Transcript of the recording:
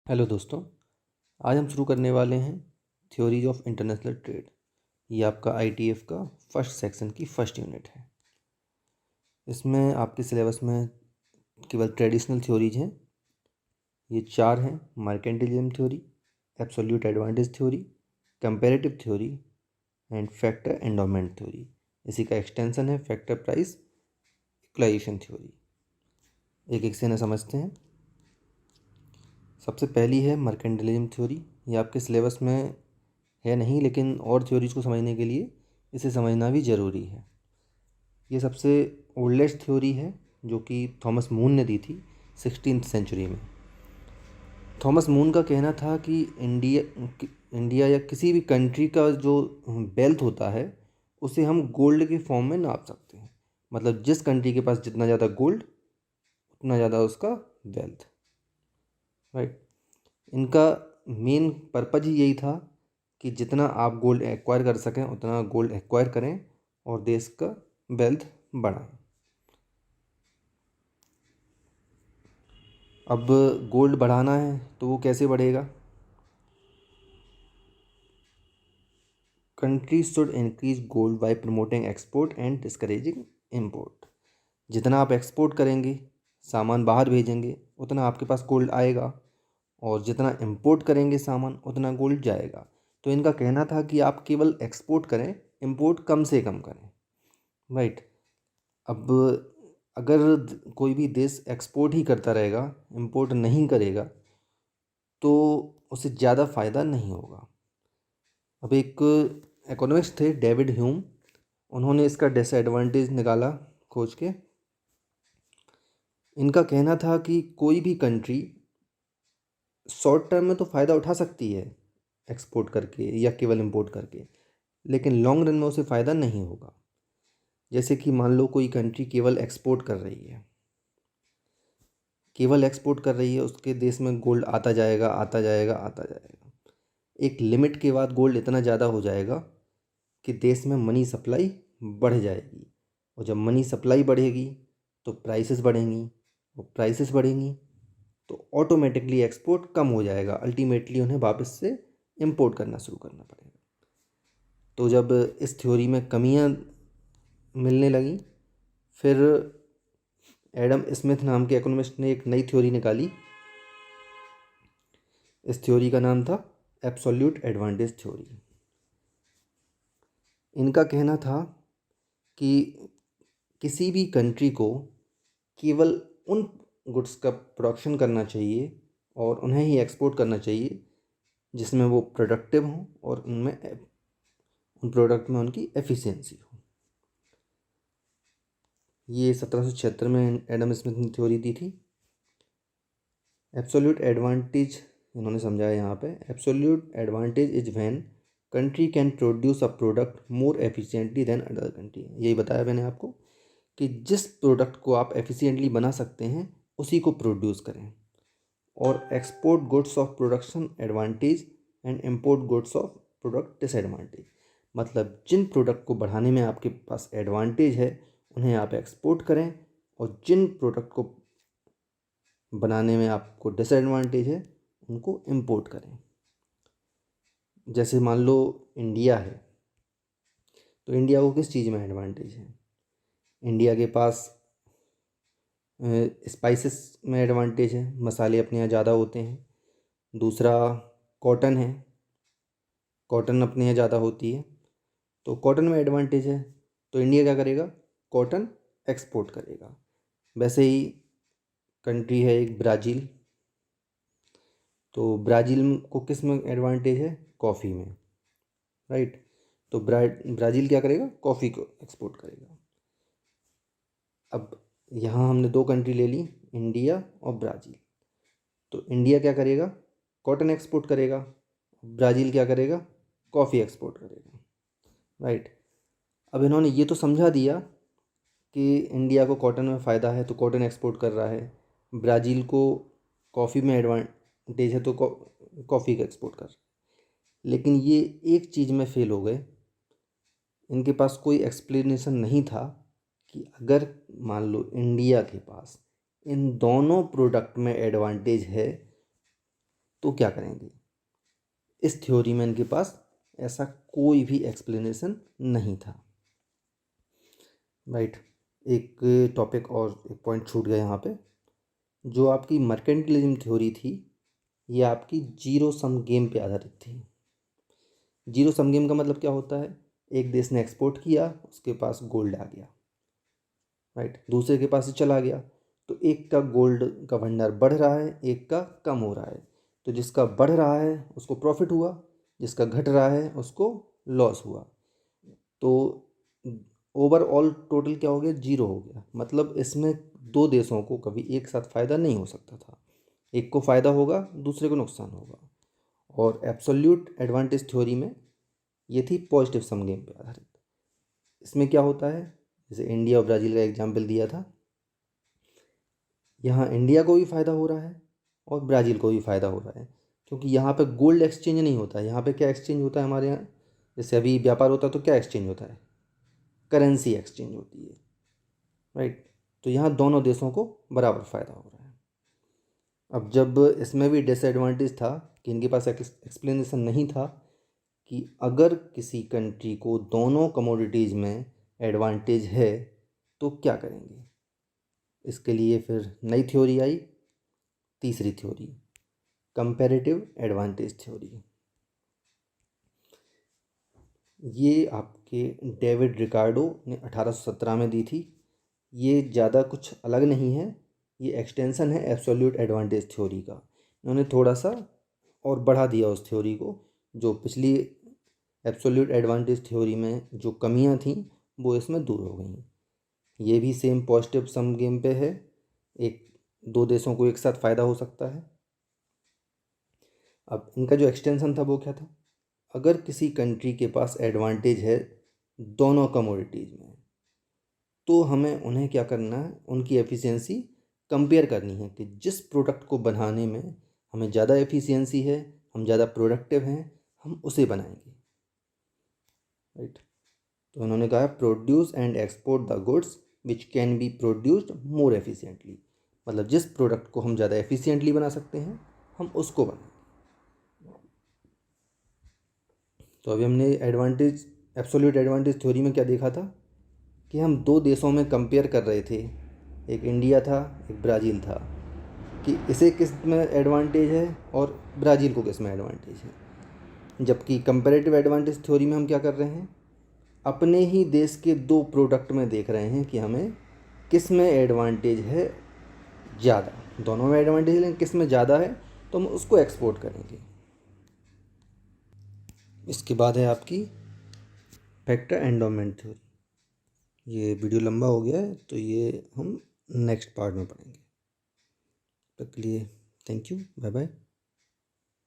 Hello दोस्तों। आज हम शुरू करने वाले हैं थ्योरीज ऑफ इंटरनेशनल ट्रेड। ये आपका आईटीएफ का फर्स्ट सेक्शन की फर्स्ट यूनिट है। इसमें आपके सिलेबस में केवल ट्रेडिशनल थ्योरीज हैं। ये चार हैं: mercantilism theory, absolute advantage theory, comparative theory and factor endowment theory. इसी का एक्सटेंशन है फैक्टर प्राइस इक्वलाइजेशन थ्योरी। एक एक से ना समझते हैं। सबसे पहली है मर्केंटिलिज्म थ्योरी। ये आपके सिलेबस में है नहीं, लेकिन और थ्योरीज को समझने के लिए इसे समझना भी ज़रूरी है। ये सबसे ओल्डेस्ट थ्योरी है जो कि थॉमस मून ने दी थी 16th सेंचुरी में। थॉमस मून का कहना था कि इंडिया या किसी भी कंट्री का जो वेल्थ होता है उसे हम गोल्ड के फॉर्म में नाप सकते हैं। मतलब जिस कंट्री के पास जितना ज़्यादा गोल्ड उतना ज़्यादा उसका वेल्थ, राइट। इनका मेन पर्पज ही यही था कि जितना आप गोल्ड एक्वायर कर सकें उतना गोल्ड एक्वायर करें और देश का वेल्थ बढ़ाएं। अब गोल्ड बढ़ाना है तो वो कैसे बढ़ेगा? Country should increase gold bye promoting export and discouraging import. जितना आप एक्सपोर्ट करेंगे, सामान बाहर भेजेंगे, उतना आपके पास गोल्ड आएगा, और जितना इंपोर्ट करेंगे सामान उतना गोल्ड जाएगा। तो इनका कहना था कि आप केवल एक्सपोर्ट करें, इंपोर्ट कम से कम करें, राइट। अब अगर कोई भी देश एक्सपोर्ट ही करता रहेगा, इंपोर्ट नहीं करेगा, तो उसे ज़्यादा फ़ायदा नहीं होगा। अब एक इकोनॉमिस्ट थे डेविड ह्यूम, उन्होंने इसका डिसएडवांटेज निकाला खोज के। इनका कहना था कि कोई भी कंट्री शॉर्ट टर्म में तो फ़ायदा उठा सकती है एक्सपोर्ट करके या केवल इंपोर्ट करके, लेकिन लॉन्ग रन में उसे फ़ायदा नहीं होगा। जैसे कि मान लो कोई कंट्री केवल एक्सपोर्ट कर रही है, केवल एक्सपोर्ट कर रही है, उसके देश में गोल्ड आता जाएगा आता जाएगा आता जाएगा। एक लिमिट के बाद गोल्ड इतना ज़्यादा हो जाएगा कि देश में मनी सप्लाई बढ़ जाएगी, और जब मनी सप्लाई बढ़ेगी तो प्राइसेस बढ़ेंगी, और प्राइसेस बढ़ेंगी तो ऑटोमेटिकली एक्सपोर्ट कम हो जाएगा। अल्टीमेटली उन्हें वापस से इंपोर्ट करना शुरू करना पड़ेगा। तो जब इस थ्योरी में कमियां मिलने लगी, फिर एडम स्मिथ नाम के इकोनॉमिस्ट ने एक नई थ्योरी निकाली। इस थ्योरी का नाम था एब्सोल्यूट एडवांटेज थ्योरी। इनका कहना था कि किसी भी कंट्री को केवल उन गुड्स का प्रोडक्शन करना चाहिए और उन्हें ही एक्सपोर्ट करना चाहिए जिसमें वो प्रोडक्टिव हों और उन प्रोडक्ट में उनकी एफिशिएंसी हो। ये 1776 में एडम स्मिथ ने थ्योरी दी थी। एब्सोल्यूट एडवांटेज इन्होंने समझाया यहाँ पे। Absolute advantage is when country can produce a product more efficiently than other country. यही बताया मैंने आपको कि जिस प्रोडक्ट को आप एफिशिएंटली बना सकते हैं उसी को प्रोड्यूस करें। और export goods of production advantage and import goods of product disadvantage. मतलब जिन प्रोडक्ट को बढ़ाने में आपके पास एडवांटेज है उन्हें आप एक्सपोर्ट करें, और जिन प्रोडक्ट को बनाने में आपको डिसएडवांटेज है उनको इंपोर्ट करें। जैसे मान लो इंडिया है, तो इंडिया को किस चीज़ में एडवांटेज है? इंडिया के पास स्पाइसेस में एडवांटेज है, मसाले अपने यहाँ ज़्यादा होते हैं। दूसरा कॉटन है, कॉटन अपने यहाँ ज़्यादा होती है, तो कॉटन में एडवांटेज है, तो इंडिया क्या करेगा? कॉटन एक्सपोर्ट करेगा। वैसे ही कंट्री है एक ब्राज़ील, तो ब्राज़ील को किस में एडवांटेज है? कॉफ़ी में, राइट। तो ब्राज़ील क्या करेगा? कॉफ़ी को एक्सपोर्ट करेगा। अब यहाँ हमने दो कंट्री ले ली, इंडिया और ब्राज़ील। तो इंडिया क्या करेगा? कॉटन एक्सपोर्ट करेगा। ब्राज़ील क्या करेगा? कॉफ़ी एक्सपोर्ट करेगा, राइट। अब इन्होंने ये तो समझा दिया कि इंडिया को कॉटन में फ़ायदा है तो कॉटन एक्सपोर्ट कर रहा है, ब्राज़ील को कॉफ़ी में एडवांटेज है तो कॉफ़ी का एक्सपोर्ट कर रहा है। लेकिन ये एक चीज़ में फ़ेल हो गए, इनके पास कोई एक्सप्लेनेशन नहीं था कि अगर मान लो इंडिया के पास इन दोनों प्रोडक्ट में एडवांटेज है तो क्या करेंगे। इस थ्योरी में इनके पास ऐसा कोई भी एक्सप्लेनेशन नहीं था। राइट। एक टॉपिक और एक पॉइंट छूट गया यहाँ पे। जो आपकी मर्केंटिलिज्म थ्योरी थी ये आपकी जीरो सम गेम पे आधारित थी। जीरो सम गेम का मतलब क्या होता है, एक देश ने एक्सपोर्ट किया, उसके पास गोल्ड आ गया, राइट, दूसरे के पास से चला गया, तो एक का गोल्ड का भंडार बढ़ रहा है, एक का कम हो रहा है। तो जिसका बढ़ रहा है उसको प्रॉफिट हुआ, जिसका घट रहा है उसको लॉस हुआ। तो ओवरऑल टोटल क्या हो गया, जीरो हो गया। मतलब इसमें दो देशों को कभी एक साथ फ़ायदा नहीं हो सकता था, एक को फ़ायदा होगा दूसरे को नुकसान होगा। और एब्सोल्यूट एडवांटेज थ्योरी में ये थी पॉजिटिव सम गेम पे आधारित। इसमें क्या होता है, जैसे इंडिया और ब्राज़ील का एग्जाम्पल दिया था, यहाँ इंडिया को भी फ़ायदा हो रहा है और ब्राज़ील को भी फ़ायदा हो रहा है, क्योंकि यहाँ पे गोल्ड एक्सचेंज नहीं होता है। यहाँ पे क्या एक्सचेंज होता है हमारे यहाँ, जैसे अभी व्यापार होता है तो क्या एक्सचेंज होता है, करेंसी एक्सचेंज होती है, राइट। तो यहाँ दोनों देशों को बराबर फ़ायदा हो रहा है। अब जब इसमें भी डिसएडवांटेज था कि इनके पास एक्सप्लेनेशन नहीं था कि अगर किसी कंट्री को दोनों कमोडिटीज़ में एडवांटेज है तो क्या करेंगे। इसके लिए फिर नई थ्योरी आई, तीसरी थ्योरी, कंपैरेटिव एडवांटेज थ्योरी। ये आपके डेविड रिकार्डो ने 1817 में दी थी। ये ज़्यादा कुछ अलग नहीं है, ये एक्सटेंशन है एब्सोल्यूट एडवांटेज थ्योरी का। इन्होंने थोड़ा सा और बढ़ा दिया उस थ्योरी को। जो पिछली एब्सोल्यूट एडवांटेज थ्योरी में जो कमियां थीं वो इसमें दूर हो गई। ये भी सेम पॉजिटिव सम गेम पे है, एक दो देशों को एक साथ फ़ायदा हो सकता है। अब इनका जो एक्सटेंशन था वो क्या था, अगर किसी कंट्री के पास एडवांटेज है दोनों कमोडिटीज़ में तो हमें उन्हें क्या करना है, उनकी एफिशिएंसी कंपेयर करनी है कि जिस प्रोडक्ट को बनाने में हमें ज़्यादा एफिशिएंसी है, हम ज़्यादा प्रोडक्टिव हैं, हम उसे बनाएंगे, राइट। तो उन्होंने कहा produce and export the goods which can be produced more efficiently. मतलब जिस प्रोडक्ट को हम ज़्यादा एफिशिएंटली बना सकते हैं हम उसको बनाएं। तो अभी हमने एडवांटेज, एब्सोल्यूट एडवांटेज थ्योरी में क्या देखा था कि हम दो देशों में कंपेयर कर रहे थे, एक इंडिया था एक ब्राज़ील था, कि इसे किस में एडवांटेज है और ब्राज़ील को किस में एडवांटेज है। जबकि कंपैरेटिव एडवांटेज थ्योरी में हम क्या कर रहे हैं, अपने ही देश के दो प्रोडक्ट में देख रहे हैं कि हमें किस में एडवांटेज है ज़्यादा। दोनों में एडवांटेज है लेकिन किस में ज़्यादा है तो हम उसको एक्सपोर्ट करेंगे। इसके बाद है आपकी फैक्टर एंडोमेंट थ्योरी। ये वीडियो लंबा हो गया है तो ये हम नेक्स्ट पार्ट में पढ़ेंगे। तब तक के लिए थैंक यू, बाय बाय।